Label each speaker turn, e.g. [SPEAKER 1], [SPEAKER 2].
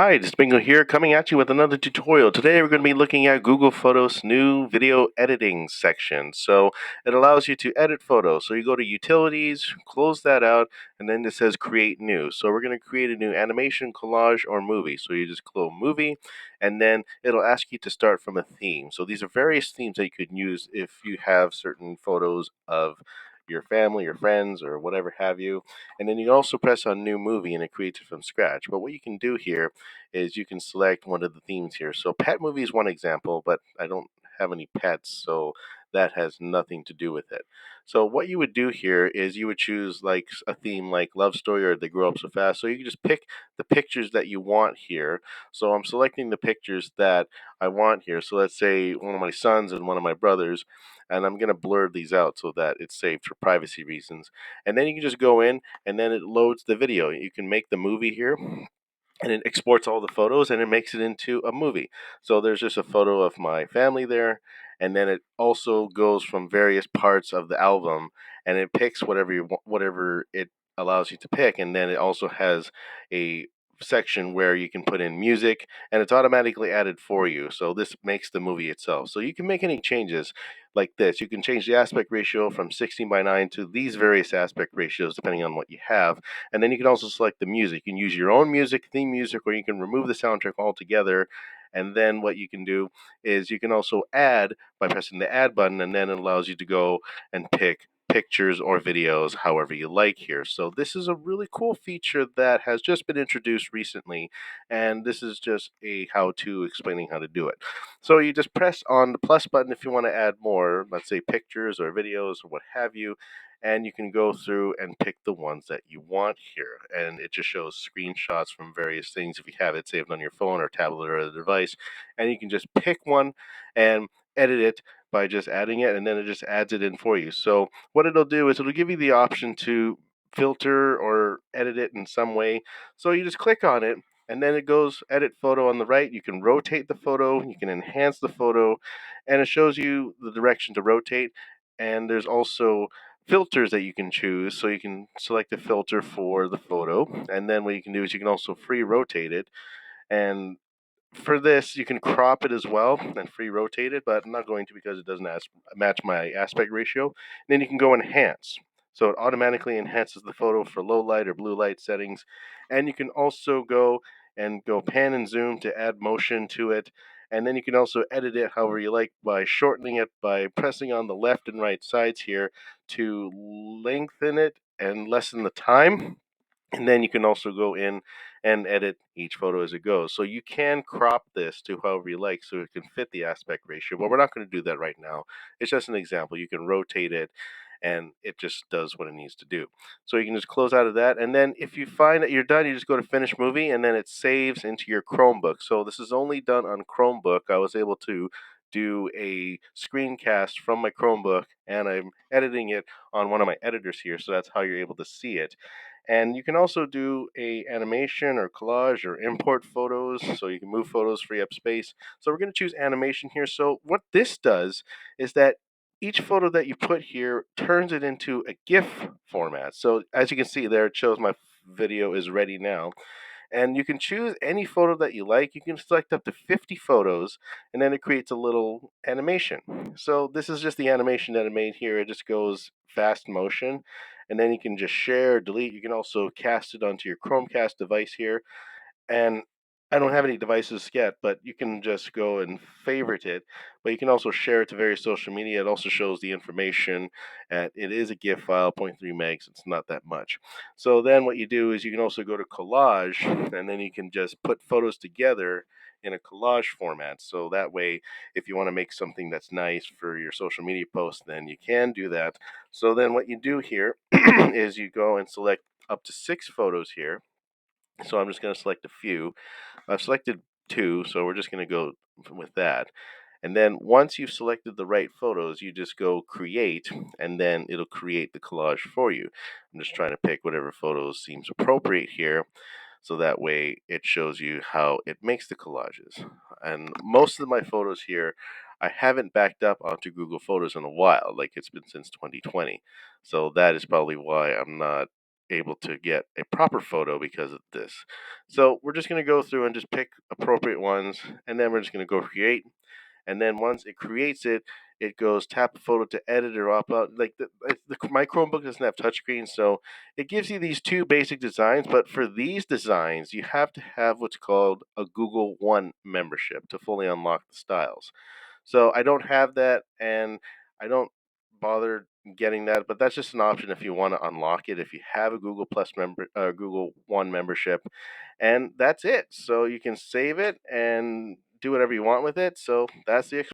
[SPEAKER 1] Hi, this is Bingo here, coming at you with another tutorial. Today we're going to be looking at Google Photos' new video editing section. So it allows you to edit photos. So you go to Utilities, close that out, and then it says Create New. So we're going to create a new animation, collage, or movie. So you just click Movie, and then it'll ask you to start from a theme. So these are various themes that you could use if you have certain photos of your family, your friends, or whatever have you. And then you also press on New Movie, and it creates it from scratch. But what you can do here is you can select one of the themes here. So pet movie is one example, but I don't have any pets, so that has nothing to do with it. So what you would do here is you would choose like a theme like love story or they grow up so fast. So you can just pick the pictures that you want here. So I'm selecting the pictures that I want here. So let's say one of my sons and one of my brothers, and I'm going to blur these out so that it's saved for privacy reasons. And then you can just go in and then it loads the video. You can make the movie here, and it exports all the photos and it makes it into a movie. So there's just a photo of my family there, and then it also goes from various parts of the album, and it picks whatever it allows you to pick, and then it also has a section where you can put in music and it's automatically added for you. So this makes the movie itself. So you can make any changes like this. You can change the aspect ratio from 16:9 to these various aspect ratios depending on what you have, and then you can also select the music. You can use your own music, theme music, or you can remove the soundtrack altogether. And then what you can do is you can also add by pressing the add button, and then it allows you to go and pick pictures or videos however you like here. So this is a really cool feature that has just been introduced recently, and this is just a how-to explaining how to do it. So you just press on the plus button if you want to add more, let's say pictures or videos or what have you, and you can go through and pick the ones that you want here. And it just shows screenshots from various things if you have it saved on your phone or tablet or other device. And you can just pick one and edit it by just adding it, and then it just adds it in for you. So what it'll do is it'll give you the option to filter or edit it in some way. So you just click on it, and then it goes edit photo on the right. You can rotate the photo, you can enhance the photo, and it shows you the direction to rotate. And there's also filters that you can choose. So you can select a filter for the photo, and then what you can do is you can also free rotate it. And for this, you can crop it as well and free rotate it, but I'm not going to because it doesn't match my aspect ratio. And then you can go enhance. So it automatically enhances the photo for low light or blue light settings. And you can also go pan and zoom to add motion to it. And then you can also edit it however you like by shortening it by pressing on the left and right sides here to lengthen it and lessen the time. And then you can also go in and edit each photo as it goes. So you can crop this to however you like so it can fit the aspect ratio, but we're not going to do that right now. It's just an example. You can rotate it and it just does what it needs to do. So you can just close out of that. And then if you find that you're done, you just go to finish movie and then it saves into your Chromebook. So this is only done on Chromebook. I was able to do a screencast from my Chromebook and I'm editing it on one of my editors here. So that's how you're able to see it. And you can also do a animation or collage or import photos, so you can move photos, free up space. So we're going to choose animation here. So what this does is that each photo that you put here turns it into a GIF format. So as you can see there, it shows my video is ready now. And you can choose any photo that you like. You can select up to 50 photos, and then it creates a little animation. So this is just the animation that I made here. It just goes fast motion, and then you can just share, delete. You can also cast it onto your Chromecast device here, and I don't have any devices yet, but you can just go and favorite it. But you can also share it to various social media. It also shows the information. And it is a GIF file, zero point 0.3 megs. It's not that much. So then what you do is you can also go to collage, and then you can just put photos together in a collage format. So that way, if you want to make something that's nice for your social media post, then you can do that. So then what you do here is you go and select up to 6 photos here. So I'm just going to select a few. I've selected 2, so we're just going to go with that. And then once you've selected the right photos, you just go create, and then it'll create the collage for you. I'm just trying to pick whatever photos seems appropriate here, so that way it shows you how it makes the collages. And most of my photos here, I haven't backed up onto Google Photos in a while, like it's been since 2020. So that is probably why I'm not able to get a proper photo because of this. So we're just going to go through and just pick appropriate ones, and then we're just going to go create. And then once it creates it, it goes tap a photo to edit or upload. Like my Chromebook doesn't have touchscreen, so it gives you these two basic designs. But for these designs, you have to have what's called a Google One membership to fully unlock the styles. So I don't have that, and I don't bother getting that. But that's just an option if you want to unlock it. If you have a Google One membership, and that's it. So you can save it and do whatever you want with it. So that's the